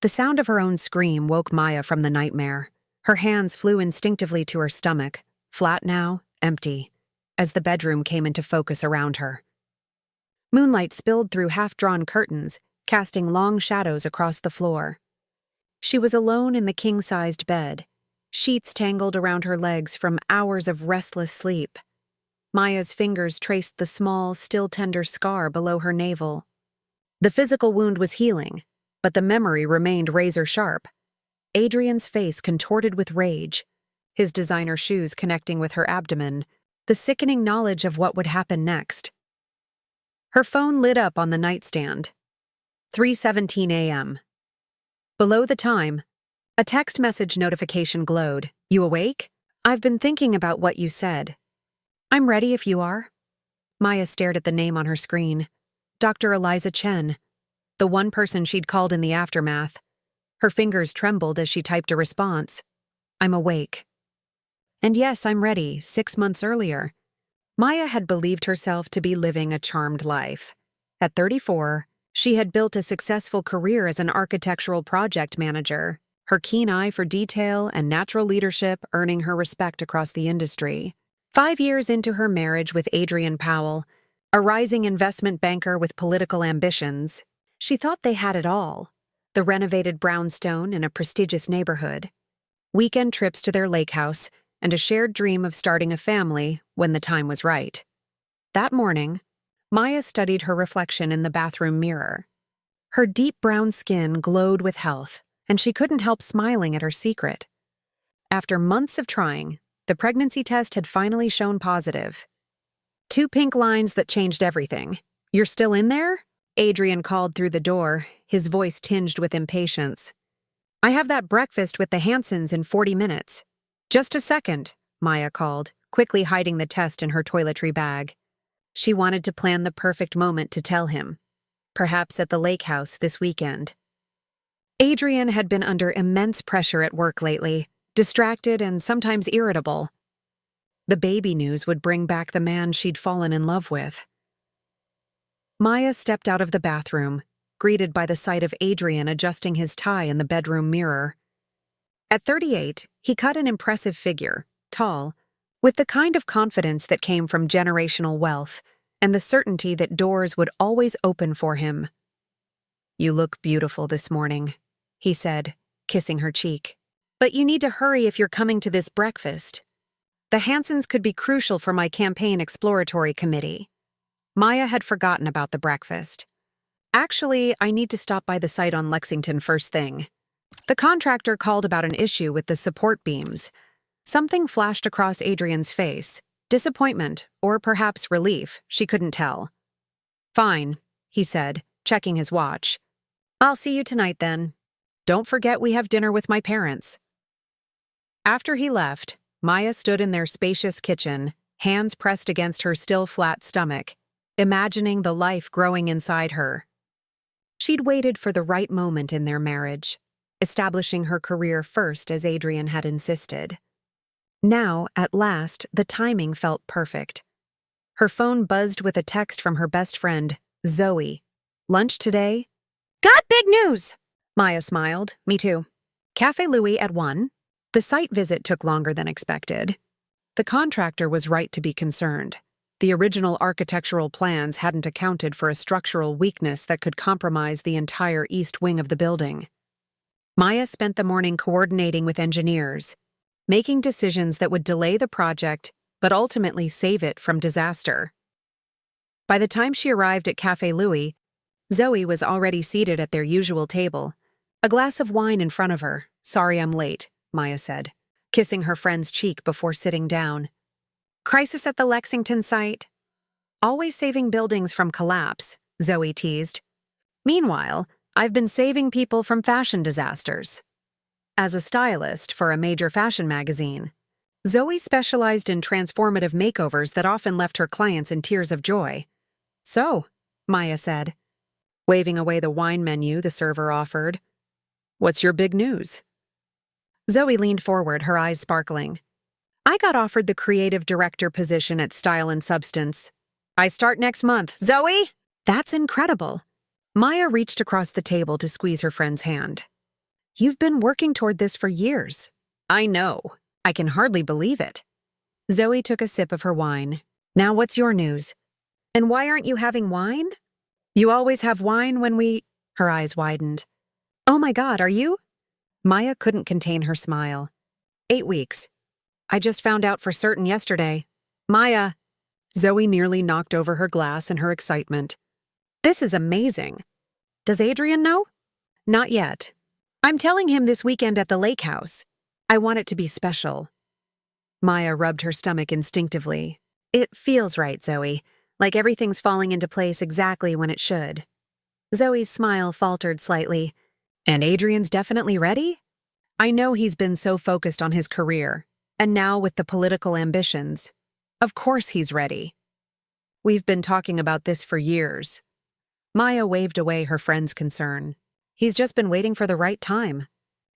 The sound of her own scream woke Maya from the nightmare. Her hands flew instinctively to her stomach, flat now, empty, as the bedroom came into focus around her. Moonlight spilled through half-drawn curtains, casting long shadows across the floor. She was alone in the king-sized bed, sheets tangled around her legs from hours of restless sleep. Maya's fingers traced the small, still tender scar below her navel. The physical wound was healing, but the memory remained razor-sharp. Adrian's face contorted with rage, his designer shoes connecting with her abdomen, the sickening knowledge of what would happen next. Her phone lit up on the nightstand. 3:17 a.m. Below the time, a text message notification glowed. "You awake? I've been thinking about what you said." "I'm ready if you are." Maya stared at the name on her screen. Dr. Eliza Chen, the one person she'd called in the aftermath. Her fingers trembled as she typed a response. "I'm awake." And yes, I'm ready, 6 months earlier. Maya had believed herself to be living a charmed life. At 34, she had built a successful career as an architectural project manager, her keen eye for detail and natural leadership earning her respect across the industry. 5 years into her marriage with Adrian Powell, a rising investment banker with political ambitions, she thought they had it all: the renovated brownstone in a prestigious neighborhood, weekend trips to their lake house, and a shared dream of starting a family when the time was right. That morning, Maya studied her reflection in the bathroom mirror. Her deep brown skin glowed with health, and she couldn't help smiling at her secret. After months of trying, the pregnancy test had finally shown positive. 2 pink lines that changed everything. "You're still in there?" Adrian called through the door, his voice tinged with impatience. "I have that breakfast with the Hansons in 40 minutes. "Just a second," Maya called, quickly hiding the test in her toiletry bag. She wanted to plan the perfect moment to tell him, perhaps at the lake house this weekend. Adrian had been under immense pressure at work lately, distracted and sometimes irritable. The baby news would bring back the man she'd fallen in love with. Maya stepped out of the bathroom, greeted by the sight of Adrian adjusting his tie in the bedroom mirror. At 38, he cut an impressive figure, tall, with the kind of confidence that came from generational wealth and the certainty that doors would always open for him. "You look beautiful this morning," he said, kissing her cheek. "But you need to hurry if you're coming to this breakfast. The Hansons could be crucial for my campaign exploratory committee." Maya had forgotten about the breakfast. "Actually, I need to stop by the site on Lexington first thing." The contractor called about an issue with the support beams. Something flashed across Adrian's face. Disappointment, or perhaps relief, she couldn't tell. "Fine," he said, checking his watch. "I'll see you tonight then. Don't forget we have dinner with my parents." After he left, Maya stood in their spacious kitchen, hands pressed against her still flat stomach, imagining the life growing inside her. She'd waited for the right moment in their marriage, establishing her career first as Adrian had insisted. Now, at last, the timing felt perfect. Her phone buzzed with a text from her best friend, Zoe. "Lunch today?" "Got big news!" Maya smiled. "Me too." "Café Louis at 1. The site visit took longer than expected. The contractor was right to be concerned. The original architectural plans hadn't accounted for a structural weakness that could compromise the entire east wing of the building. Maya spent the morning coordinating with engineers, making decisions that would delay the project but ultimately save it from disaster. By the time she arrived at Café Louis, Zoe was already seated at their usual table, a glass of wine in front of her. "Sorry I'm late," Maya said, kissing her friend's cheek before sitting down. "Crisis at the Lexington site?" "Always saving buildings from collapse," Zoe teased. "Meanwhile, I've been saving people from fashion disasters." As a stylist for a major fashion magazine, Zoe specialized in transformative makeovers that often left her clients in tears of joy. "So," Maya said, waving away the wine menu the server offered, "what's your big news?" Zoe leaned forward, her eyes sparkling. "I got offered the creative director position at Style and Substance. I start next month." "Zoe?" "That's incredible." Maya reached across the table to squeeze her friend's hand. You've been working toward this for years. I know. I can hardly believe it. Zoe took a sip of her wine. Now what's your news? And why aren't you having wine? You always have wine when we… Her eyes widened. Oh my God, are you? Maya couldn't contain her smile. 8 weeks. I just found out for certain yesterday. Maya… Zoe nearly knocked over her glass in her excitement. This is amazing. Does Adrian know? Not yet. I'm telling him this weekend at the lake house. I want it to be special. Maya rubbed her stomach instinctively. It feels right, Zoe, like everything's falling into place exactly when it should. Zoe's smile faltered slightly. And Adrian's definitely ready? I know he's been so focused on his career, and now with the political ambitions. Of course he's ready. We've been talking about this for years. Maya waved away her friend's concern. He's just been waiting for the right time.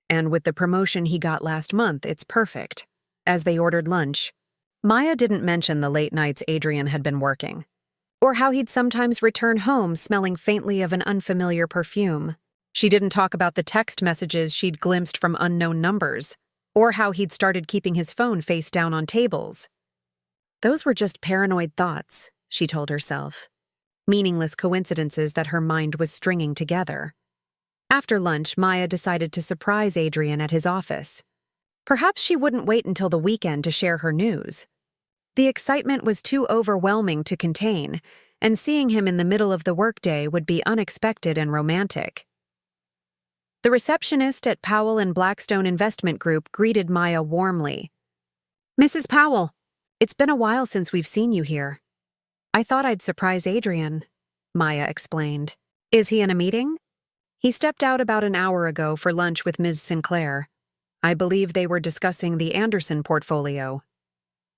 And with the promotion he got last month, it's perfect. As they ordered lunch, Maya didn't mention the late nights Adrian had been working, or how he'd sometimes return home smelling faintly of an unfamiliar perfume. She didn't talk about the text messages she'd glimpsed from unknown numbers, or how he'd started keeping his phone face down on tables. Those were just paranoid thoughts, she told herself. Meaningless coincidences that her mind was stringing together. After lunch, Maya decided to surprise Adrian at his office. Perhaps she wouldn't wait until the weekend to share her news. The excitement was too overwhelming to contain, and seeing him in the middle of the workday would be unexpected and romantic. The receptionist at Powell and Blackstone Investment Group greeted Maya warmly. Mrs. Powell, it's been a while since we've seen you here. I thought I'd surprise Adrian, Maya explained. Is he in a meeting? He stepped out about an hour ago for lunch with Ms. Sinclair. I believe they were discussing the Anderson portfolio.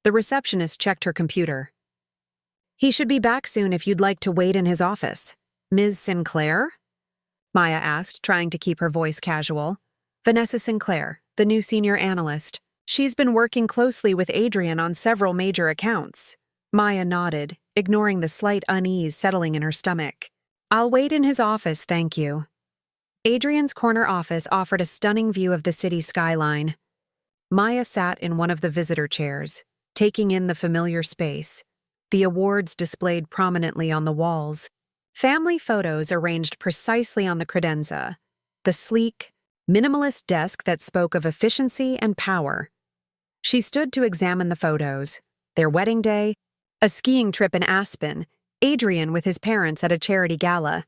The receptionist checked her computer. He should be back soon if you'd like to wait in his office. Ms. Sinclair? Maya asked, trying to keep her voice casual. Vanessa Sinclair, the new senior analyst. She's been working closely with Adrian on several major accounts. Maya nodded, ignoring the slight unease settling in her stomach. I'll wait in his office, thank you. Adrian's corner office offered a stunning view of the city skyline. Maya sat in one of the visitor chairs, taking in the familiar space. The awards displayed prominently on the walls. Family photos arranged precisely on the credenza. The sleek, minimalist desk that spoke of efficiency and power. She stood to examine the photos. Their wedding day, a skiing trip in Aspen, Adrian with his parents at a charity gala.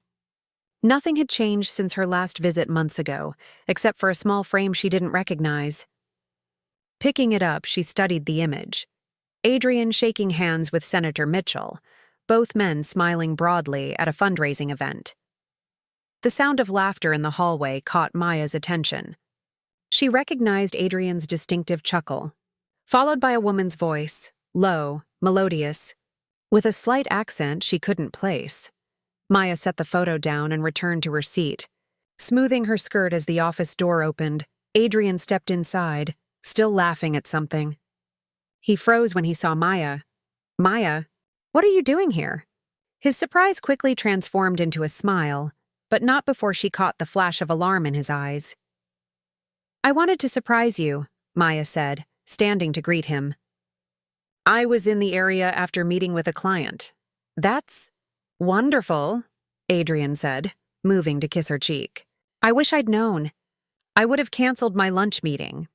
Nothing had changed since her last visit months ago, except for a small frame she didn't recognize. Picking it up, she studied the image. Adrian shaking hands with Senator Mitchell, both men smiling broadly at a fundraising event. The sound of laughter in the hallway caught Maya's attention. She recognized Adrian's distinctive chuckle, followed by a woman's voice, low, melodious, with a slight accent she couldn't place. Maya set the photo down and returned to her seat. Smoothing her skirt as the office door opened, Adrian stepped inside, still laughing at something. He froze when he saw Maya. Maya, what are you doing here? His surprise quickly transformed into a smile, but not before she caught the flash of alarm in his eyes. I wanted to surprise you, Maya said, standing to greet him. I was in the area after meeting with a client. That's wonderful, Adrian said, moving to kiss her cheek. I wish I'd known. I would have canceled my lunch meeting.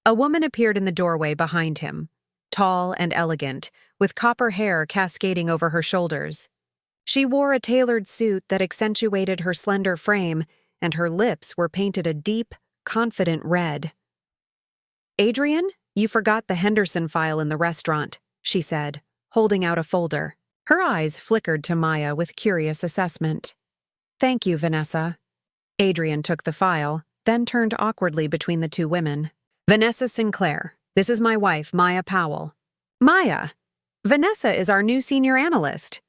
A woman appeared in the doorway behind him, tall and elegant, with copper hair cascading over her shoulders. She wore a tailored suit that accentuated her slender frame, and her lips were painted a deep, confident red. Adrian, you forgot the Henderson file in the restaurant, she said, holding out a folder. Her eyes flickered to Maya with curious assessment. Thank you, Vanessa. Adrian took the file, then turned awkwardly between the two women. Vanessa Sinclair, this is my wife, Maya Powell. Maya, Vanessa is our new senior analyst.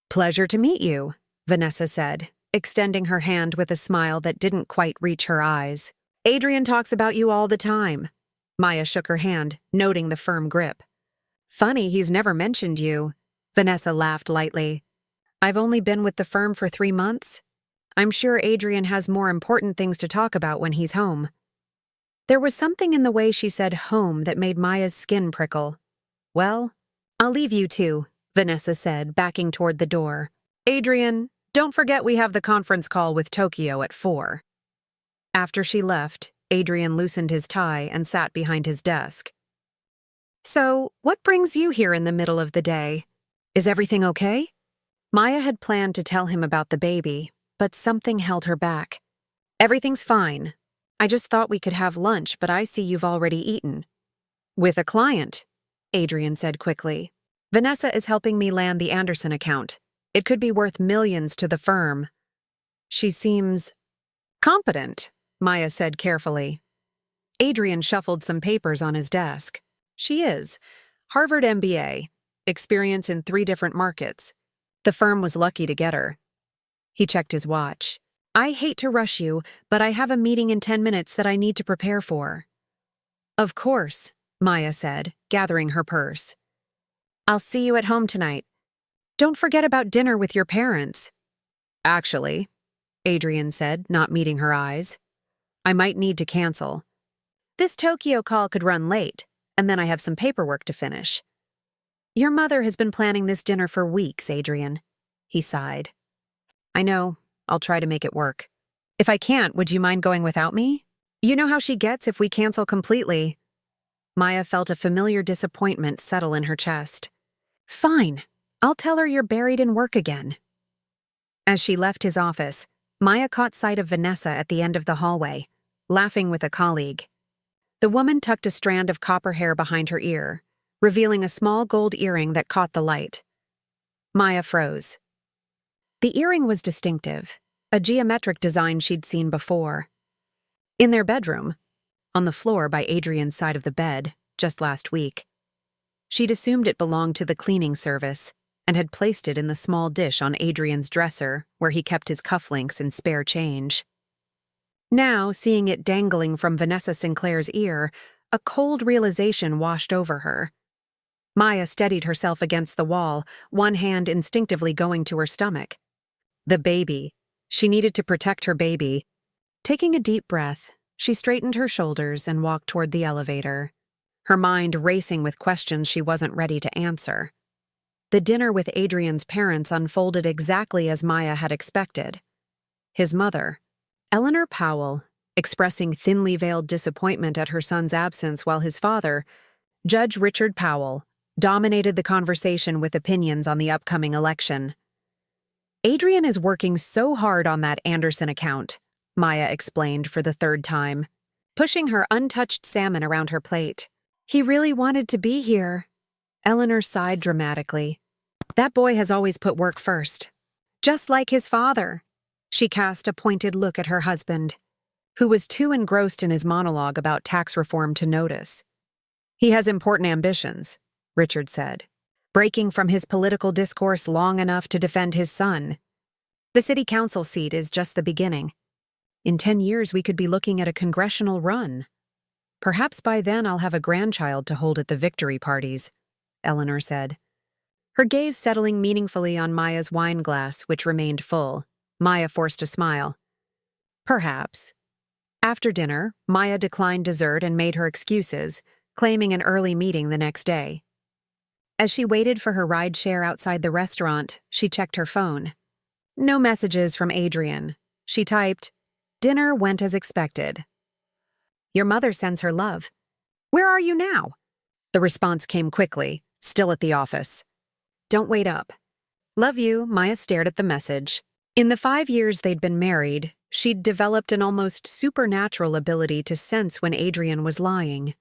Pleasure to meet you, Vanessa said, extending her hand with a smile that didn't quite reach her eyes. Adrian talks about you all the time. Maya shook her hand, noting the firm grip. Funny he's never mentioned you. Vanessa laughed lightly. I've only been with the firm for 3 months. I'm sure Adrian has more important things to talk about when he's home. There was something in the way she said home that made Maya's skin prickle. Well, I'll leave you two, Vanessa said, backing toward the door. Adrian, don't forget we have the conference call with Tokyo at 4. After she left, Adrian loosened his tie and sat behind his desk. So, what brings you here in the middle of the day? Is everything okay? Maya had planned to tell him about the baby, but something held her back. Everything's fine. I just thought we could have lunch, but I see you've already eaten. With a client, Adrian said quickly. Vanessa is helping me land the Anderson account. It could be worth millions to the firm. She seems competent, Maya said carefully. Adrian shuffled some papers on his desk. She is. Harvard MBA. Experience in 3 different markets. The firm was lucky to get her. He checked his watch. I hate to rush you, but I have a meeting in 10 minutes that I need to prepare for. Of course, Maya said, gathering her purse. I'll see you at home tonight. Don't forget about dinner with your parents. Actually, Adrian said, not meeting her eyes, I might need to cancel. This Tokyo call could run late, and then I have some paperwork to finish. Your mother has been planning this dinner for weeks, Adrian. He sighed. I know. I'll try to make it work. If I can't, would you mind going without me? You know how she gets if we cancel completely. Maya felt a familiar disappointment settle in her chest. Fine. I'll tell her you're buried in work again. As she left his office, Maya caught sight of Vanessa at the end of the hallway, laughing with a colleague. The woman tucked a strand of copper hair behind her ear, revealing a small gold earring that caught the light. Maya froze. The earring was distinctive, a geometric design she'd seen before. In their bedroom, on the floor by Adrian's side of the bed, just last week, she'd assumed it belonged to the cleaning service and had placed it in the small dish on Adrian's dresser where he kept his cufflinks and spare change. Now, seeing it dangling from Vanessa Sinclair's ear, a cold realization washed over her. Maya steadied herself against the wall, one hand instinctively going to her stomach. The baby. She needed to protect her baby. Taking a deep breath, she straightened her shoulders and walked toward the elevator, her mind racing with questions she wasn't ready to answer. The dinner with Adrian's parents unfolded exactly as Maya had expected. His mother, Eleanor Powell, expressing thinly veiled disappointment at her son's absence, while his father, Judge Richard Powell, dominated the conversation with opinions on the upcoming election. Adrian is working so hard on that Anderson account, Maya explained for the 3rd time, pushing her untouched salmon around her plate. He really wanted to be here. Eleanor sighed dramatically. That boy has always put work first. Just like his father. She cast a pointed look at her husband, who was too engrossed in his monologue about tax reform to notice. He has important ambitions, Richard said, breaking from his political discourse long enough to defend his son. The city council seat is just the beginning. In 10 years, we could be looking at a congressional run. Perhaps by then I'll have a grandchild to hold at the victory parties, Eleanor said. Her gaze settling meaningfully on Maya's wine glass, which remained full. Maya forced a smile. Perhaps. After dinner, Maya declined dessert and made her excuses, claiming an early meeting the next day. As she waited for her ride-share outside the restaurant, she checked her phone. No messages from Adrian. She typed, "Dinner went as expected. Your mother sends her love. Where are you now?" The response came quickly, still at the office. Don't wait up. Love you, Maya stared at the message. In the 5 years they'd been married, she'd developed an almost supernatural ability to sense when Adrian was lying.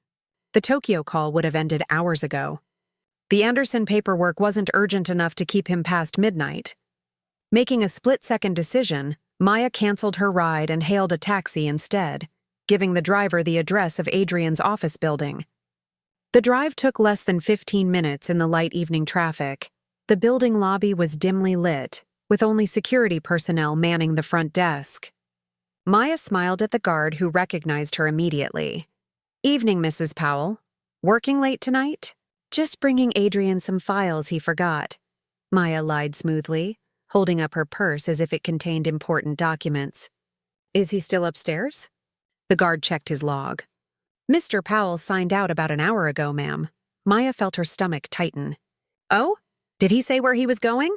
The Tokyo call would have ended hours ago. The Anderson paperwork wasn't urgent enough to keep him past midnight. Making a split-second decision, Maya canceled her ride and hailed a taxi instead, giving the driver the address of Adrian's office building. The drive took less than 15 minutes in the light evening traffic. The building lobby was dimly lit, with only security personnel manning the front desk. Maya smiled at the guard, who recognized her immediately. Evening, Mrs. Powell. Working late tonight? Just bringing Adrian some files he forgot. Maya lied smoothly. holding up her purse as if it contained important documents. Is he still upstairs? The guard checked his log. Mr. Powell signed out about an hour ago, ma'am. Maya felt her stomach tighten. Oh? Did he say where he was going?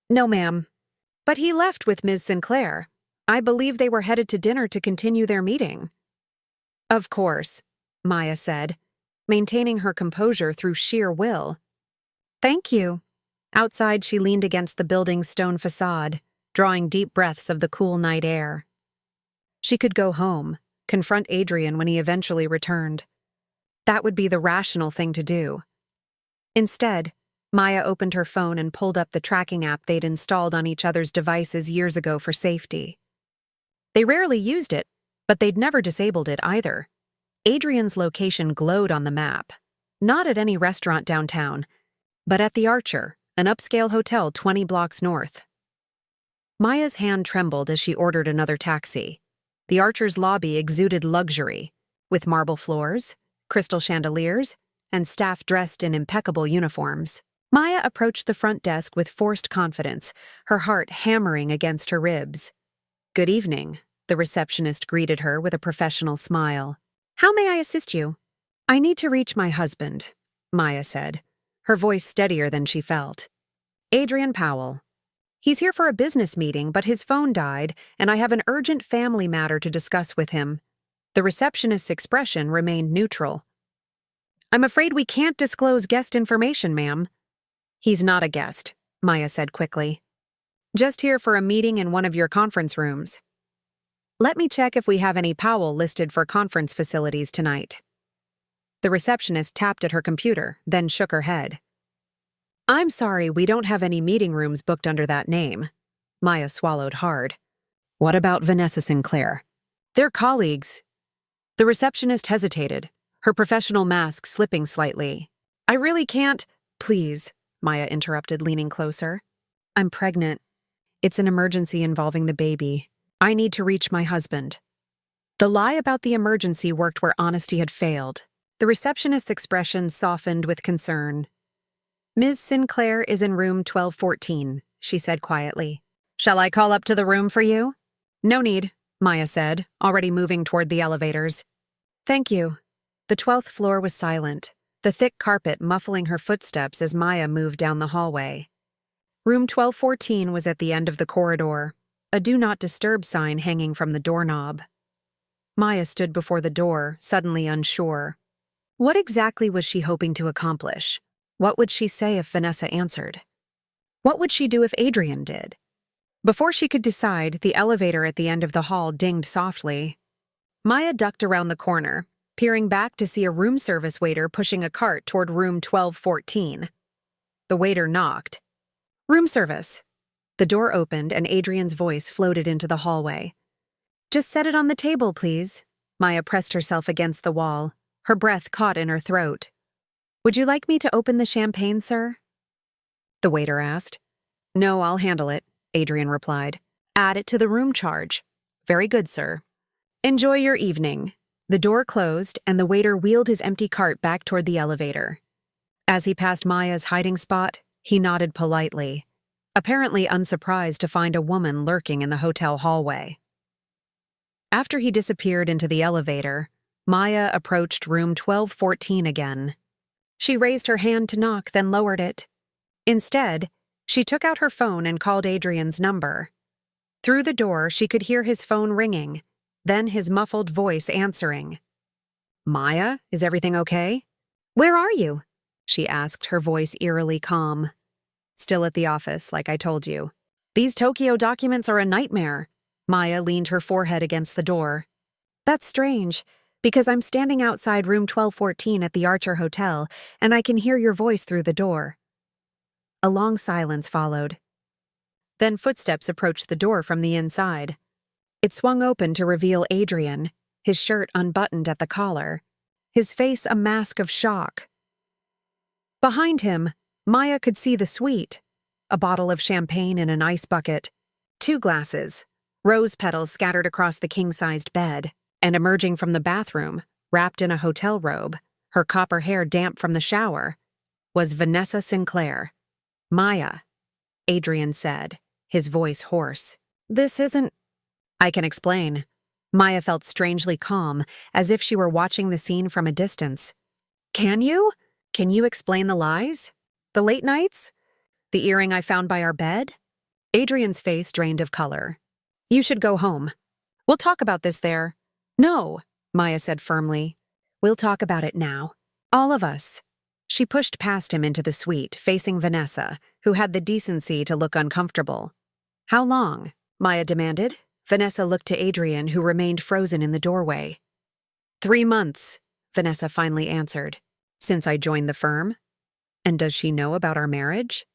No, ma'am. But he left with Ms. Sinclair. I believe they were headed to dinner to continue their meeting. Of course, Maya said, maintaining her composure through sheer will. Thank you. Outside, she leaned against the building's stone facade, drawing deep breaths of the cool night air. She could go home, confront Adrian when he eventually returned. That would be the rational thing to do. Instead, Maya opened her phone and pulled up the tracking app they'd installed on each other's devices years ago for safety. They rarely used it, but they'd never disabled it either. Adrian's location glowed on the map. Not at any restaurant downtown, but at the Archer, an upscale hotel 20 blocks north. Maya's hand trembled as she ordered another taxi. The Archer's lobby exuded luxury, with marble floors, crystal chandeliers, and staff dressed in impeccable uniforms. Maya approached the front desk with forced confidence, her heart hammering against her ribs. Good evening, the receptionist greeted her with a professional smile. How may I assist you? I need to reach my husband, Maya said, her voice steadier than she felt. Adrian Powell. He's here for a business meeting, but his phone died, and I have an urgent family matter to discuss with him. The receptionist's expression remained neutral. I'm afraid we can't disclose guest information, ma'am. He's not a guest, Maya said quickly. Just here for a meeting in one of your conference rooms. Let me check if we have any Powell listed for conference facilities tonight. The receptionist tapped at her computer, then shook her head. I'm sorry, we don't have any meeting rooms booked under that name. Maya swallowed hard. What about Vanessa Sinclair? They're colleagues. The receptionist hesitated, her professional mask slipping slightly. I really can't. Please, Maya interrupted, leaning closer. I'm pregnant. It's an emergency involving the baby. I need to reach my husband. The lie about the emergency worked where honesty had failed. The receptionist's expression softened with concern. Ms. Sinclair is in room 1214, she said quietly. Shall I call up to the room for you? No need, Maya said, already moving toward the elevators. Thank you. The 12th floor was silent, the thick carpet muffling her footsteps as Maya moved down the hallway. Room 1214 was at the end of the corridor, a Do Not Disturb sign hanging from the doorknob. Maya stood before the door, suddenly unsure. What exactly was she hoping to accomplish? What would she say if Vanessa answered? What would she do if Adrian did? Before she could decide, the elevator at the end of the hall dinged softly. Maya ducked around the corner, peering back to see a room service waiter pushing a cart toward room 1214. The waiter knocked. Room service. The door opened and Adrian's voice floated into the hallway. Just set it on the table, please. Maya pressed herself against the wall, her breath caught in her throat. Would you like me to open the champagne, sir? The waiter asked. No, I'll handle it, Adrian replied. Add it to the room charge. Very good, sir. Enjoy your evening. The door closed and the waiter wheeled his empty cart back toward the elevator. As he passed Maya's hiding spot, he nodded politely, apparently unsurprised to find a woman lurking in the hotel hallway. After he disappeared into the elevator, Maya approached room 1214 again. She raised her hand to knock, then lowered it. Instead, she took out her phone and called Adrian's number. Through the door, she could hear his phone ringing, then his muffled voice answering. Maya, is everything okay? Where are you? She asked, her voice eerily calm. Still at the office, like I told you. These Tokyo documents are a nightmare. Maya leaned her forehead against the door. That's strange, because I'm standing outside room 1214 at the Archer Hotel, and I can hear your voice through the door. A long silence followed. Then footsteps approached the door from the inside. It swung open to reveal Adrian, his shirt unbuttoned at the collar, his face a mask of shock. Behind him, Maya could see the suite, a bottle of champagne in an ice bucket, 2 glasses, rose petals scattered across the king-sized bed, and emerging from the bathroom, wrapped in a hotel robe, her copper hair damp from the shower, was Vanessa Sinclair. Maya, Adrian said, his voice hoarse. This isn't... I can explain. Maya felt strangely calm, as if she were watching the scene from a distance. Can you? Can you explain the lies? The late nights? The earring I found by our bed? Adrian's face drained of color. You should go home. We'll talk about this there. No, Maya said firmly. We'll talk about it now. All of us. She pushed past him into the suite, facing Vanessa, who had the decency to look uncomfortable. How long? Maya demanded. Vanessa looked to Adrian, who remained frozen in the doorway. 3 months, Vanessa finally answered. Since I joined the firm? And does she know about our marriage?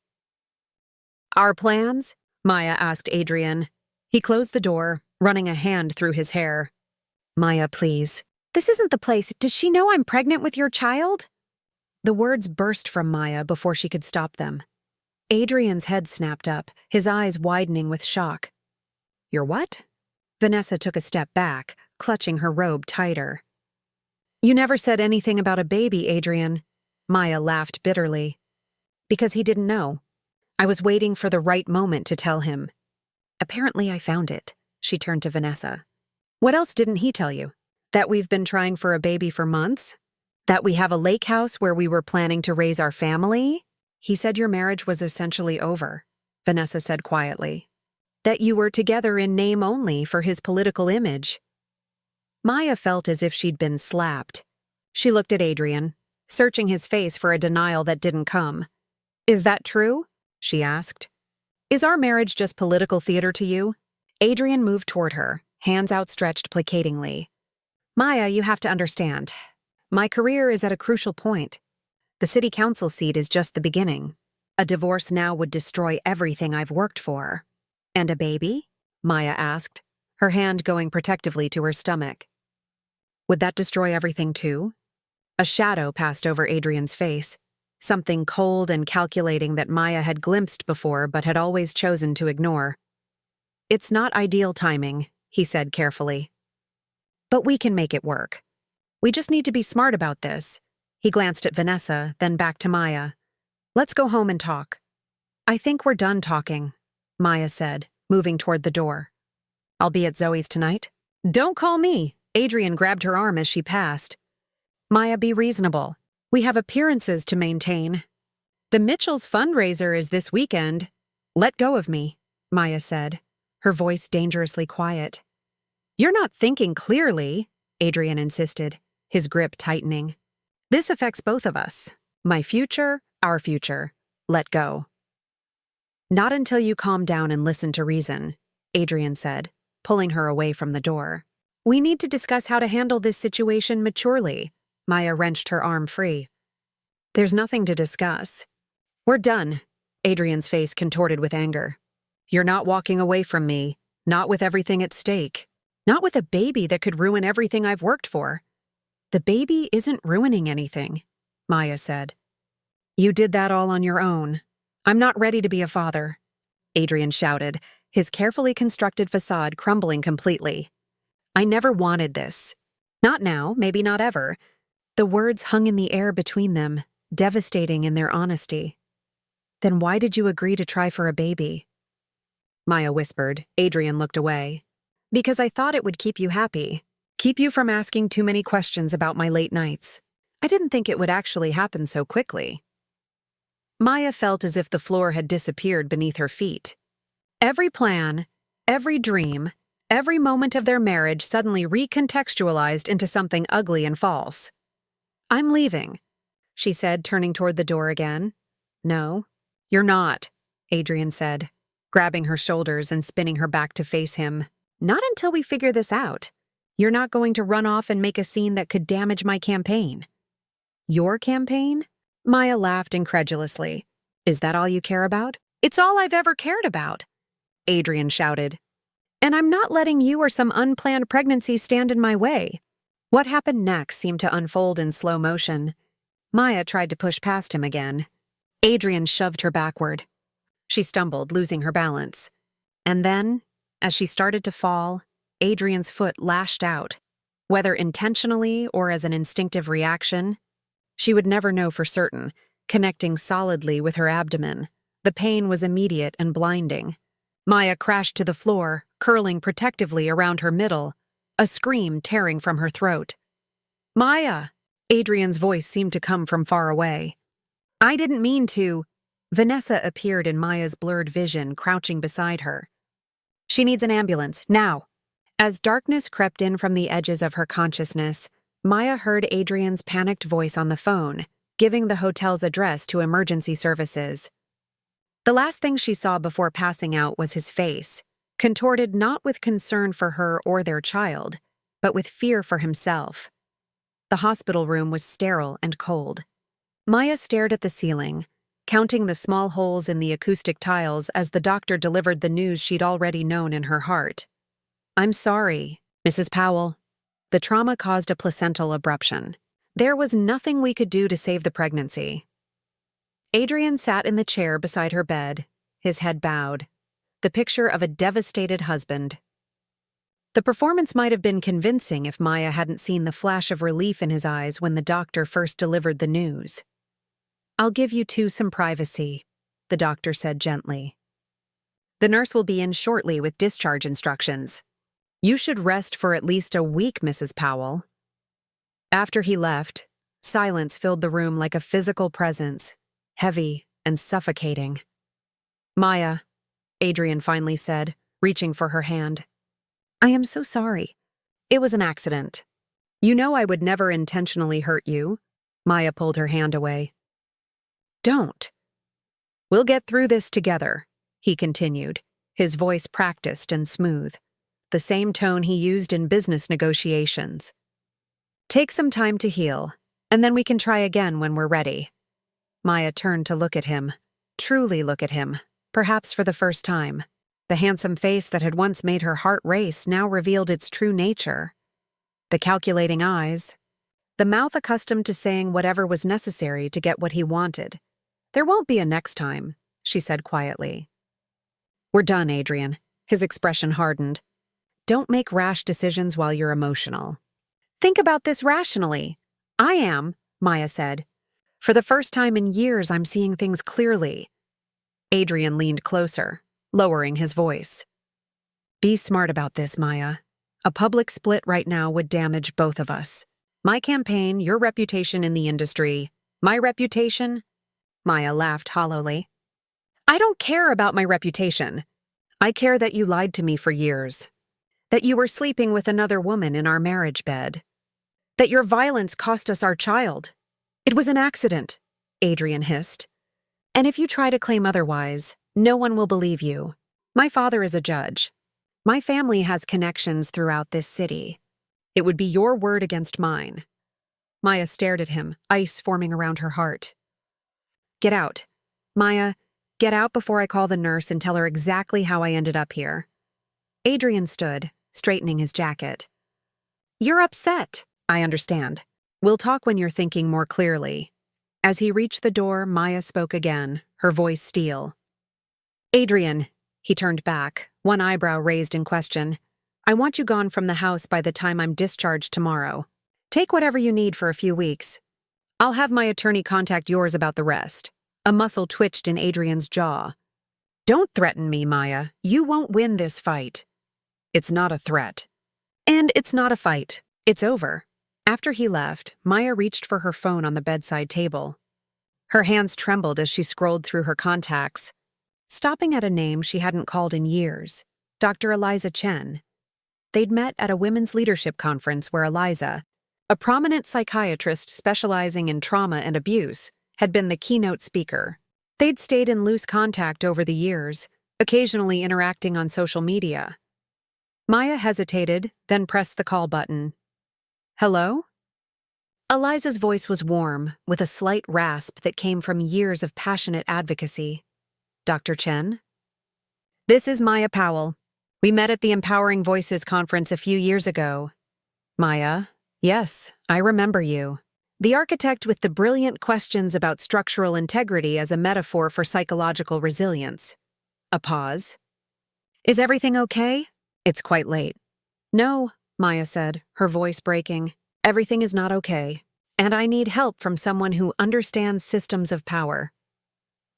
Our plans? Maya asked Adrian. He closed the door, running a hand through his hair. Maya, please. This isn't the place. Does she know I'm pregnant with your child? The words burst from Maya before she could stop them. Adrian's head snapped up, his eyes widening with shock. Your what? Vanessa took a step back, clutching her robe tighter. You never said anything about a baby, Adrian. Maya laughed bitterly. Because he didn't know. I was waiting for the right moment to tell him. Apparently I found it. She turned to Vanessa. What else didn't he tell you? That we've been trying for a baby for months? That we have a lake house where we were planning to raise our family? He said your marriage was essentially over, Vanessa said quietly. That you were together in name only for his political image. Maya felt as if she'd been slapped. She looked at Adrian, searching his face for a denial that didn't come. Is that true? She asked. Is our marriage just political theater to you? Adrian moved toward her, hands outstretched placatingly. Maya, you have to understand. My career is at a crucial point. The city council seat is just the beginning. A divorce now would destroy everything I've worked for. And a baby? Maya asked, her hand going protectively to her stomach. Would that destroy everything too? A shadow passed over Adrian's face, something cold and calculating that Maya had glimpsed before but had always chosen to ignore. It's not ideal timing, he said carefully. But we can make it work. We just need to be smart about this. He glanced at Vanessa, then back to Maya. Let's go home and talk. I think we're done talking, Maya said, moving toward the door. I'll be at Zoe's tonight. Don't call me. Adrian grabbed her arm as she passed. Maya, be reasonable. We have appearances to maintain. The Mitchells' fundraiser is this weekend. Let go of me, Maya said, her voice dangerously quiet. You're not thinking clearly, Adrian insisted, his grip tightening. This affects both of us. My future, our future. Let go. Not until you calm down and listen to reason, Adrian said, pulling her away from the door. We need to discuss how to handle this situation maturely. Maya wrenched her arm free. There's nothing to discuss. We're done. Adrian's face contorted with anger. You're not walking away from me, not with everything at stake, not with a baby that could ruin everything I've worked for. The baby isn't ruining anything, Maya said. You did that all on your own. I'm not ready to be a father, Adrian shouted, his carefully constructed facade crumbling completely. I never wanted this. Not now, maybe not ever. The words hung in the air between them, devastating in their honesty. Then why did you agree to try for a baby? Maya whispered. Adrian looked away. Because I thought it would keep you happy. Keep you from asking too many questions about my late nights. I didn't think it would actually happen so quickly. Maya felt as if the floor had disappeared beneath her feet. Every plan, every dream, every moment of their marriage suddenly recontextualized into something ugly and false. I'm leaving, she said, turning toward the door again. No, you're not, Adrian said, grabbing her shoulders and spinning her back to face him. Not until we figure this out. You're not going to run off and make a scene that could damage my campaign. Your campaign? Maya laughed incredulously. Is that all you care about? It's all I've ever cared about, Adrian shouted. And I'm not letting you or some unplanned pregnancy stand in my way. What happened next seemed to unfold in slow motion. Maya tried to push past him again. Adrian shoved her backward. She stumbled, losing her balance. And then, as she started to fall, Adrian's foot lashed out. Whether intentionally or as an instinctive reaction, she would never know for certain, connecting solidly with her abdomen. The pain was immediate and blinding. Maya crashed to the floor, curling protectively around her middle, a scream tearing from her throat. "Maya!" Adrian's voice seemed to come from far away. "I didn't mean to." Vanessa appeared in Maya's blurred vision, crouching beside her. "She needs an ambulance, now." As darkness crept in from the edges of her consciousness, Maya heard Adrian's panicked voice on the phone, giving the hotel's address to emergency services. The last thing she saw before passing out was his face, contorted not with concern for her or their child, but with fear for himself. The hospital room was sterile and cold. Maya stared at the ceiling, counting the small holes in the acoustic tiles as the doctor delivered the news she'd already known in her heart. "I'm sorry, Mrs. Powell. The trauma caused a placental abruption. There was nothing we could do to save the pregnancy." Adrian sat in the chair beside her bed, his head bowed, the picture of a devastated husband. The performance might have been convincing if Maya hadn't seen the flash of relief in his eyes when the doctor first delivered the news. "I'll give you two some privacy," the doctor said gently. "The nurse will be in shortly with discharge instructions. You should rest for at least a week, Mrs. Powell." After he left, silence filled the room like a physical presence, heavy and suffocating. "Maya," Adrian finally said, reaching for her hand. "I am so sorry. It was an accident. You know I would never intentionally hurt you." Maya pulled her hand away. "Don't." "We'll get through this together," he continued, his voice practiced and smooth, the same tone he used in business negotiations. "Take some time to heal, and then we can try again when we're ready." Maya turned to look at him, truly look at him, perhaps for the first time. The handsome face that had once made her heart race now revealed its true nature. The calculating eyes, the mouth accustomed to saying whatever was necessary to get what he wanted. "There won't be a next time," she said quietly. "We're done, Adrian." His expression hardened. "Don't make rash decisions while you're emotional." "Think about this rationally." "I am," Maya said. "For the first time in years, I'm seeing things clearly." Adrian leaned closer, lowering his voice. "Be smart about this, Maya. A public split right now would damage both of us. My campaign, your reputation in the industry. My reputation?" Maya laughed hollowly. "I don't care about my reputation. I care that you lied to me for years. That you were sleeping with another woman in our marriage bed. That your violence cost us our child. It was an accident," Adrian hissed. "And if you try to claim otherwise, no one will believe you. My father is a judge. My family has connections throughout this city. It would be your word against mine." Maya stared at him, ice forming around her heart. "Get out. Maya, get out before I call the nurse and tell her exactly how I ended up here." Adrian stood, straightening his jacket. "You're upset. I understand. We'll talk when you're thinking more clearly." As he reached the door, Maya spoke again, her voice steel. "Adrian," he turned back, one eyebrow raised in question. "I want you gone from the house by the time I'm discharged tomorrow. Take whatever you need for a few weeks. I'll have my attorney contact yours about the rest." A muscle twitched in Adrian's jaw. "Don't threaten me, Maya. You won't win this fight." "It's not a threat." "And it's not a fight. It's over." After he left, Maya reached for her phone on the bedside table. Her hands trembled as she scrolled through her contacts, stopping at a name she hadn't called in years, Dr. Eliza Chen. They'd met at a women's leadership conference where Eliza, a prominent psychiatrist specializing in trauma and abuse, had been the keynote speaker. They'd stayed in loose contact over the years, occasionally interacting on social media. Maya hesitated, then pressed the call button. "Hello?" Eliza's voice was warm, with a slight rasp that came from years of passionate advocacy. "Dr. Chen?" "This is Maya Powell. We met at the Empowering Voices conference a few years ago." "Maya? Yes, I remember you. The architect with the brilliant questions about structural integrity as a metaphor for psychological resilience." A pause. "Is everything okay? It's quite late." "No," Maya said, her voice breaking. "Everything is not okay, and I need help from someone who understands systems of power."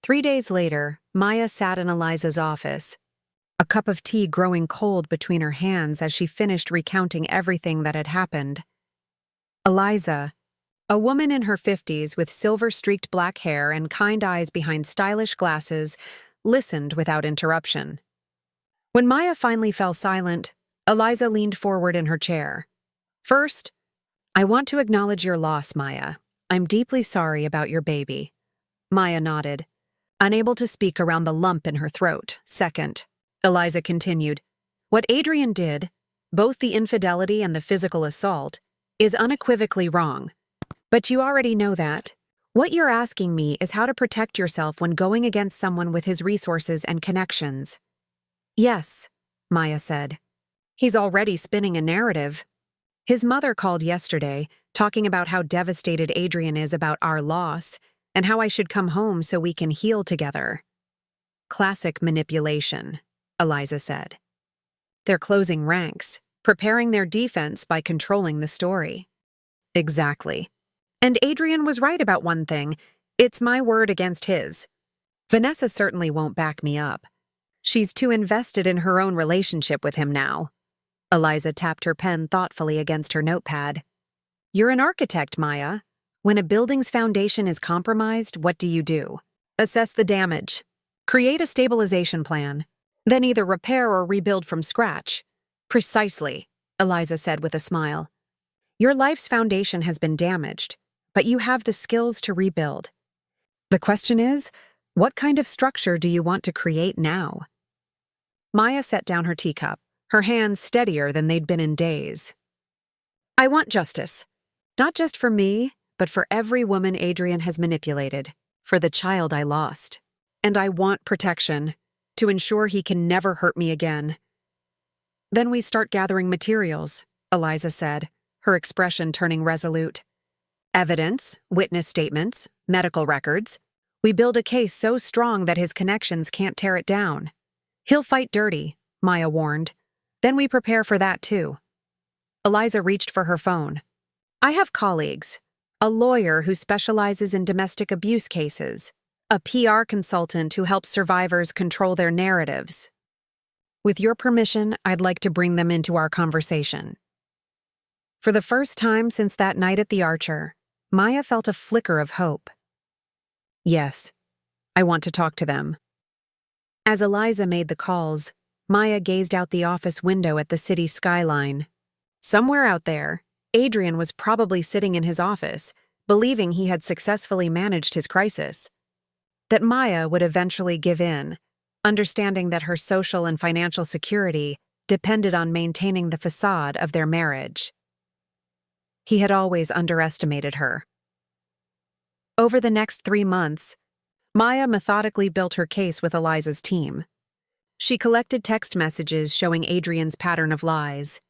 3 days later, Maya sat in Eliza's office. a cup of tea growing cold between her hands as she finished recounting everything that had happened. Eliza, a woman in her 50s with silver-streaked black hair and kind eyes behind stylish glasses, listened without interruption. When Maya finally fell silent, Eliza leaned forward in her chair. "First, I want to acknowledge your loss, Maya. I'm deeply sorry about your baby." Maya nodded, unable to speak around the lump in her throat. "Second," Eliza continued, "what Adrian did, both the infidelity and the physical assault, is unequivocally wrong. But you already know that. What you're asking me is how to protect yourself when going against someone with his resources and connections." "Yes," Maya said. "He's already spinning a narrative. His mother called yesterday, talking about how devastated Adrian is about our loss and how I should come home so we can heal together." "Classic manipulation," Eliza said. "They're closing ranks, preparing their defense by controlling the story." "Exactly. And Adrian was right about one thing. It's my word against his. Vanessa certainly won't back me up. She's too invested in her own relationship with him now." Eliza tapped her pen thoughtfully against her notepad. "You're an architect, Maya. When a building's foundation is compromised, what do? Assess the damage. Create a stabilization plan. Then either repair or rebuild from scratch." "Precisely," Eliza said with a smile. "Your life's foundation has been damaged, but you have the skills to rebuild. The question is, what kind of structure do you want to create now?" Maya set down her teacup, her hands steadier than they'd been in days. "I want justice. Not just for me, but for every woman Adrian has manipulated, for the child I lost. And I want protection, to ensure he can never hurt me again." "Then we start gathering materials," Eliza said, her expression turning resolute. "Evidence, witness statements, medical records. We build a case so strong that his connections can't tear it down." "He'll fight dirty," Maya warned. "Then we prepare for that too." Eliza reached for her phone. "I have colleagues. A lawyer who specializes in domestic abuse cases. A PR consultant who helps survivors control their narratives. With your permission, I'd like to bring them into our conversation." For the first time since that night at the Archer, Maya felt a flicker of hope. "Yes, I want to talk to them." As Eliza made the calls, Maya gazed out the office window at the city skyline. Somewhere out there, Adrian was probably sitting in his office, believing he had successfully managed his crisis. That Maya would eventually give in, understanding that her social and financial security depended on maintaining the facade of their marriage. He had always underestimated her. Over the next 3 months, Maya methodically built her case with Eliza's team. She collected text messages showing Adrian's pattern of lies.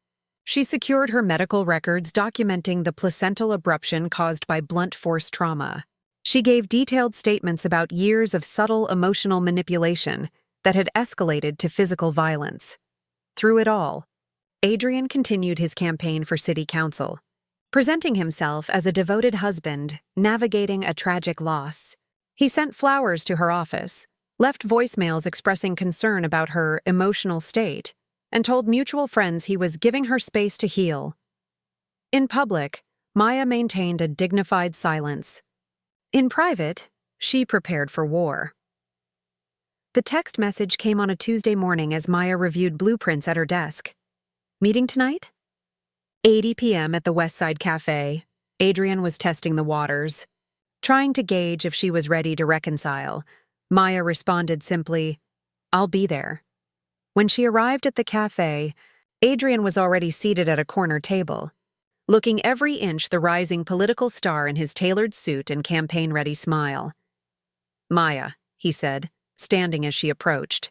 She secured her medical records documenting the placental abruption caused by blunt force trauma. She gave detailed statements about years of subtle emotional manipulation that had escalated to physical violence. Through it all, Adrian continued his campaign for city council, presenting himself as a devoted husband navigating a tragic loss. He sent flowers to her office, left voicemails expressing concern about her emotional state, and told mutual friends he was giving her space to heal. In public, Maya maintained a dignified silence. In private, she prepared for war. The text message came on a Tuesday morning as Maya reviewed blueprints at her desk. "Meeting tonight?" 8 p.m. at the Westside Cafe. Adrian was testing the waters. Trying to gauge if she was ready to reconcile, Maya responded simply, "I'll be there." When she arrived at the cafe, Adrian was already seated at a corner table, looking every inch the rising political star in his tailored suit and campaign-ready smile. "Maya," he said, standing as she approached.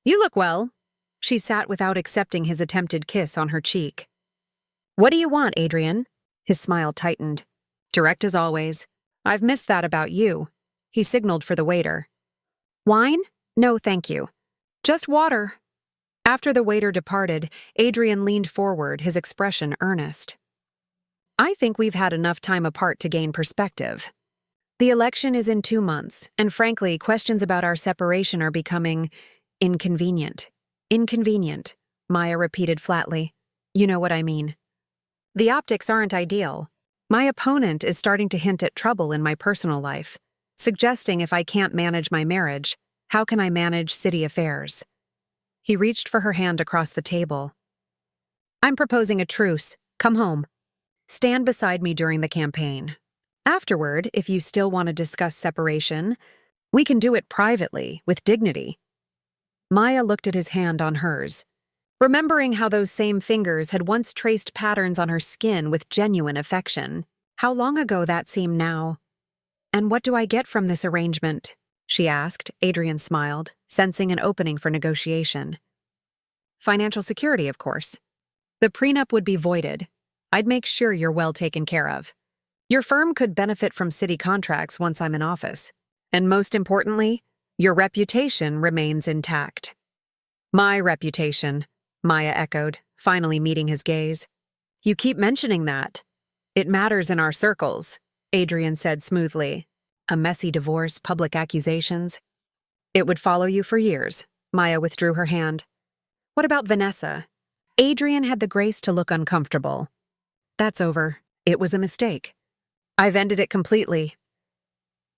"You look well." She sat without accepting his attempted kiss on her cheek. "What do you want, Adrian?" His smile tightened. "Direct as always. I've missed that about you." He signaled for the waiter. "Wine? No, thank you. Just water." After the waiter departed, Adrian leaned forward, his expression earnest. "I think we've had enough time apart to gain perspective. The election is in 2 months, and frankly, questions about our separation are becoming Inconvenient. Inconvenient, Maya repeated flatly. You know what I mean. The optics aren't ideal. My opponent is starting to hint at trouble in my personal life, suggesting if I can't manage my marriage, how can I manage city affairs? He reached for her hand across the table. I'm proposing a truce. Come home. Stand beside me during the campaign. Afterward, if you still want to discuss separation, we can do it privately, with dignity. Maya looked at his hand on hers, remembering how those same fingers had once traced patterns on her skin with genuine affection. How long ago that seemed now. And what do I get from this arrangement? She asked. Adrian smiled, sensing an opening for negotiation. Financial security, of course. The prenup would be voided. I'd make sure you're well taken care of. Your firm could benefit from city contracts once I'm in office. And most importantly, your reputation remains intact. My reputation, Maya echoed, finally meeting his gaze. You keep mentioning that. It matters in our circles, Adrian said smoothly. A messy divorce, public accusations. It would follow you for years. Maya withdrew her hand. What about Vanessa? Adrian had the grace to look uncomfortable. That's over. It was a mistake. I've ended it completely.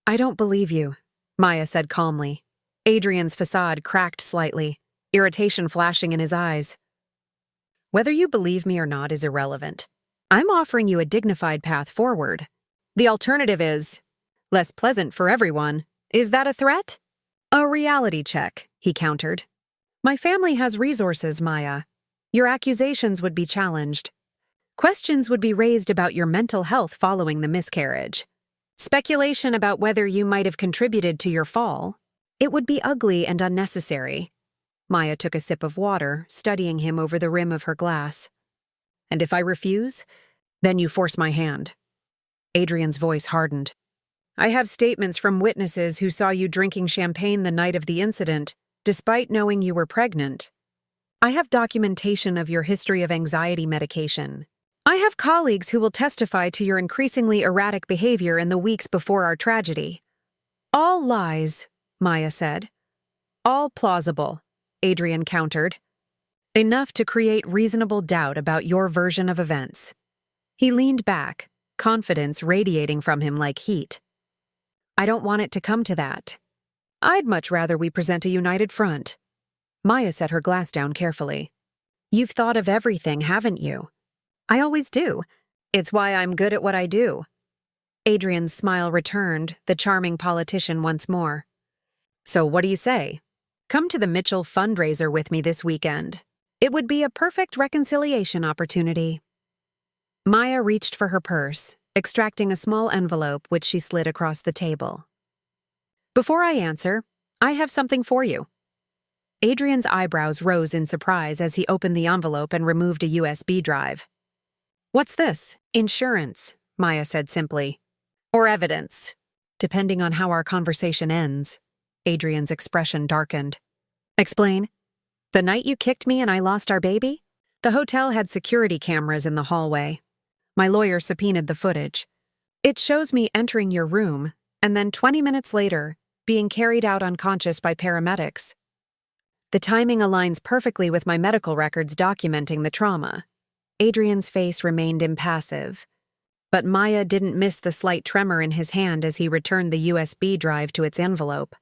I don't believe you, Maya said calmly. Adrian's facade cracked slightly, irritation flashing in his eyes. Whether you believe me or not is irrelevant. I'm offering you a dignified path forward. The alternative is less pleasant for everyone. Is that a threat? A reality check, he countered. My family has resources, Maya. Your accusations would be challenged. Questions would be raised about your mental health following the miscarriage. Speculation about whether you might have contributed to your fall. It would be ugly and unnecessary. Maya took a sip of water, studying him over the rim of her glass. And if I refuse, then you force my hand. Adrian's voice hardened. I have statements from witnesses who saw you drinking champagne the night of the incident, despite knowing you were pregnant. I have documentation of your history of anxiety medication. I have colleagues who will testify to your increasingly erratic behavior in the weeks before our tragedy. All lies, Maya said. All plausible, Adrian countered. Enough to create reasonable doubt about your version of events. He leaned back, confidence radiating from him like heat. I don't want it to come to that. I'd much rather we present a united front. Maya set her glass down carefully. You've thought of everything, haven't you? I always do. It's why I'm good at what I do. Adrian's smile returned, the charming politician once more. So what do you say? Come to the Mitchell fundraiser with me this weekend. It would be a perfect reconciliation opportunity. Maya reached for her purse, extracting a small envelope which she slid across the table. Before I answer, I have something for you. Adrian's eyebrows rose in surprise as he opened the envelope and removed a USB drive. What's this? Insurance, Maya said simply. Or evidence, depending on how our conversation ends. Adrian's expression darkened. Explain. The night you kicked me and I lost our baby? The hotel had security cameras in the hallway. My lawyer subpoenaed the footage. It shows me entering your room, and then 20 minutes later, being carried out unconscious by paramedics. The timing aligns perfectly with my medical records documenting the trauma. Adrian's face remained impassive, but Maya didn't miss the slight tremor in his hand as he returned the USB drive to its envelope.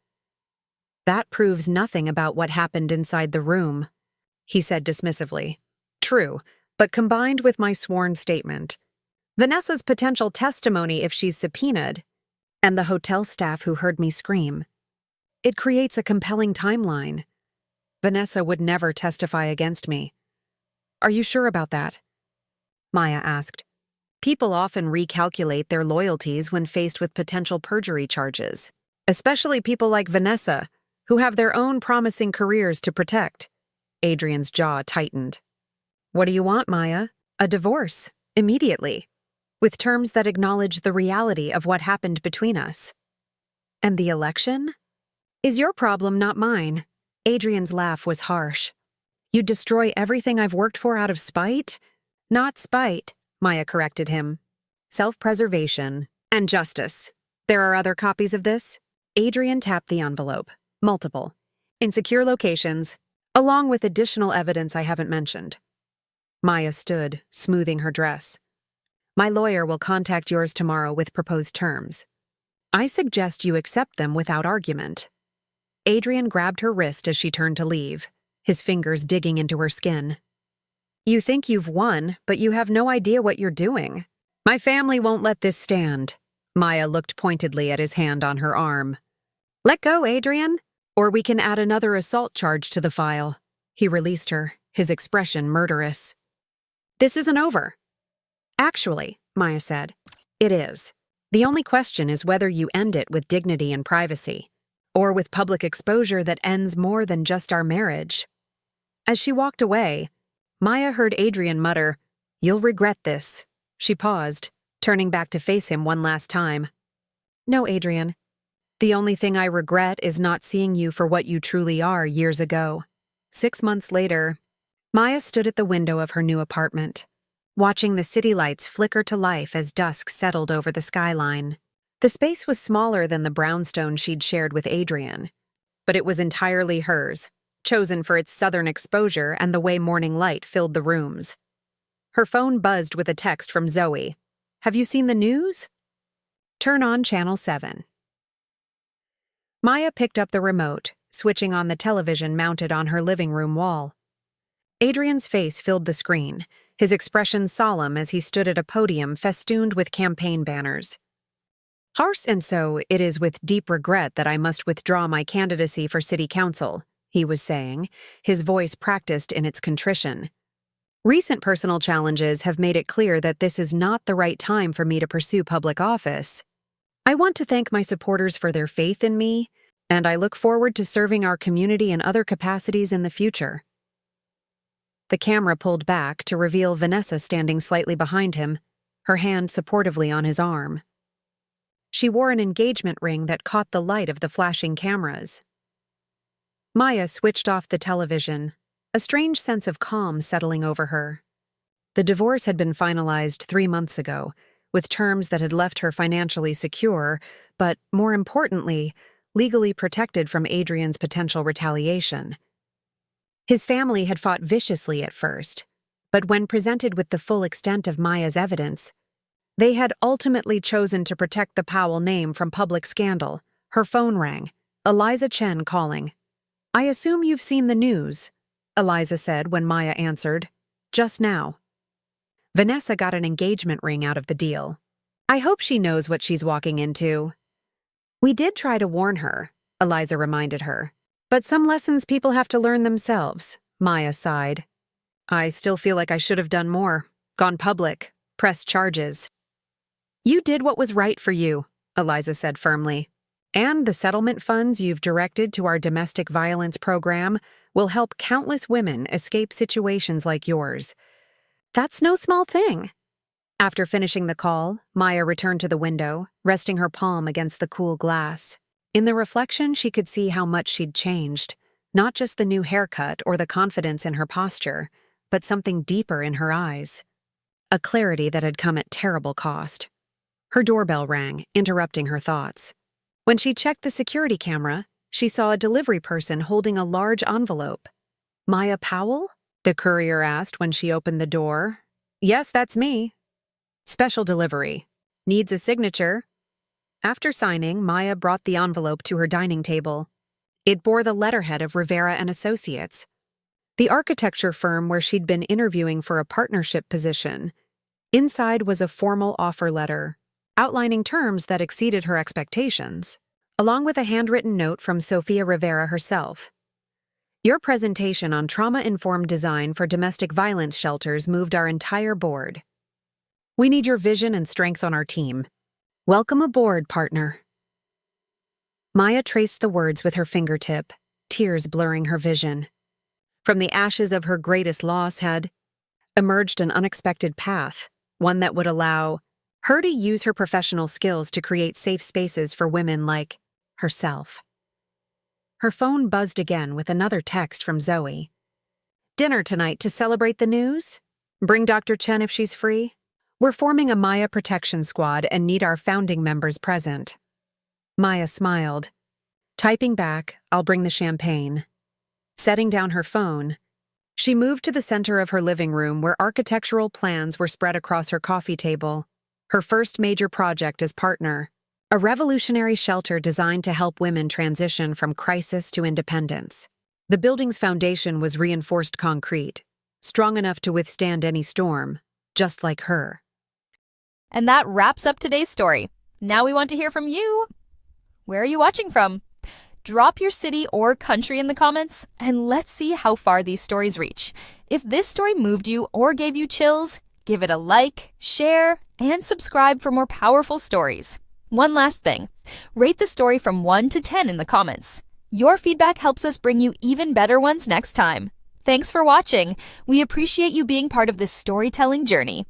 That proves nothing about what happened inside the room, he said dismissively. True, but combined with my sworn statement, Vanessa's potential testimony if she's subpoenaed, and the hotel staff who heard me scream, it creates a compelling timeline. Vanessa would never testify against me. Are you sure about that? Maya asked. People often recalculate their loyalties when faced with potential perjury charges, especially people like Vanessa, who have their own promising careers to protect. Adrian's jaw tightened. What do you want, Maya? A divorce, immediately, with terms that acknowledge the reality of what happened between us. And the election? Is your problem, not mine. Adrian's laugh was harsh. You'd destroy everything I've worked for out of spite? Not spite, Maya corrected him. Self-preservation and justice. There are other copies of this? Adrian tapped the envelope. Multiple. in secure locations, along with additional evidence I haven't mentioned. Maya stood, smoothing her dress. My lawyer will contact yours tomorrow with proposed terms. I suggest you accept them without argument. Adrian grabbed her wrist as she turned to leave, his fingers digging into her skin. You think you've won, but you have no idea what you're doing. My family won't let this stand. Maya looked pointedly at his hand on her arm. Let go, Adrian, or we can add another assault charge to the file. He released her, his expression murderous. This isn't over. Actually, Maya said, it is. The only question is whether you end it with dignity and privacy, or with public exposure that ends more than just our marriage. As she walked away, Maya heard Adrian mutter, You'll regret this. She paused, turning back to face him one last time. No, Adrian. The only thing I regret is not seeing you for what you truly are years ago. 6 months later, Maya stood at the window of her new apartment, watching the city lights flicker to life as dusk settled over the skyline. The space was smaller than the brownstone she'd shared with Adrian, but it was entirely hers, chosen for its southern exposure and the way morning light filled the rooms. Her phone buzzed with a text from Zoe. Have you seen the news? Turn on Channel 7. Maya picked up the remote, switching on the television mounted on her living room wall. Adrian's face filled the screen, his expression solemn as he stood at a podium festooned with campaign banners. Harsh, and so it is with deep regret that I must withdraw my candidacy for city council, he was saying, his voice practiced in its contrition. Recent personal challenges have made it clear that this is not the right time for me to pursue public office. I want to thank my supporters for their faith in me, and I look forward to serving our community in other capacities in the future. The camera pulled back to reveal Vanessa standing slightly behind him, her hand supportively on his arm. She wore an engagement ring that caught the light of the flashing cameras. Maya switched off the television, a strange sense of calm settling over her. The divorce had been finalized 3 months ago, with terms that had left her financially secure, but, more importantly, legally protected from Adrian's potential retaliation. His family had fought viciously at first, but when presented with the full extent of Maya's evidence, they had ultimately chosen to protect the Powell name from public scandal. Her phone rang. Eliza Chen calling. I assume you've seen the news, Eliza said when Maya answered. Just now. Vanessa got an engagement ring out of the deal. I hope she knows what she's walking into. We did try to warn her, Eliza reminded her. But some lessons people have to learn themselves, Maya sighed. I still feel like I should have done more. Gone public. Pressed charges. You did what was right for you, Eliza said firmly. And the settlement funds you've directed to our domestic violence program will help countless women escape situations like yours. That's no small thing. After finishing the call, Maya returned to the window, resting her palm against the cool glass. In the reflection, she could see how much she'd changed, not just the new haircut or the confidence in her posture, but something deeper in her eyes. A clarity that had come at terrible cost. Her doorbell rang, interrupting her thoughts. When she checked the security camera, she saw a delivery person holding a large envelope. Maya Powell? The courier asked when she opened the door. Yes, that's me. Special delivery. Needs a signature. After signing, Maya brought the envelope to her dining table. It bore the letterhead of Rivera and Associates, the architecture firm where she'd been interviewing for a partnership position. Inside was a formal offer letter, outlining terms that exceeded her expectations, along with a handwritten note from Sofia Rivera herself. Your presentation on trauma-informed design for domestic violence shelters moved our entire board. We need your vision and strength on our team. Welcome aboard, partner. Maya traced the words with her fingertip, tears blurring her vision. From the ashes of her greatest loss had emerged an unexpected path, one that would allow her to use her professional skills to create safe spaces for women like herself. Her phone buzzed again with another text from Zoe. Dinner tonight to celebrate the news? Bring Dr. Chen if she's free. We're forming a Maya protection squad and need our founding members present. Maya smiled. Typing back, I'll bring the champagne. Setting down her phone, she moved to the center of her living room where architectural plans were spread across her coffee table. Her first major project as partner, a revolutionary shelter designed to help women transition from crisis to independence. The building's foundation was reinforced concrete, strong enough to withstand any storm, just like her. And that wraps up today's story. Now we want to hear from you. Where are you watching from? Drop your city or country in the comments, and let's see how far these stories reach. If this story moved you or gave you chills, give it a like, share, and subscribe for more powerful stories. One last thing, rate the story from 1 to 10 in the comments. Your feedback helps us bring you even better ones next time. Thanks for watching. We appreciate you being part of this storytelling journey.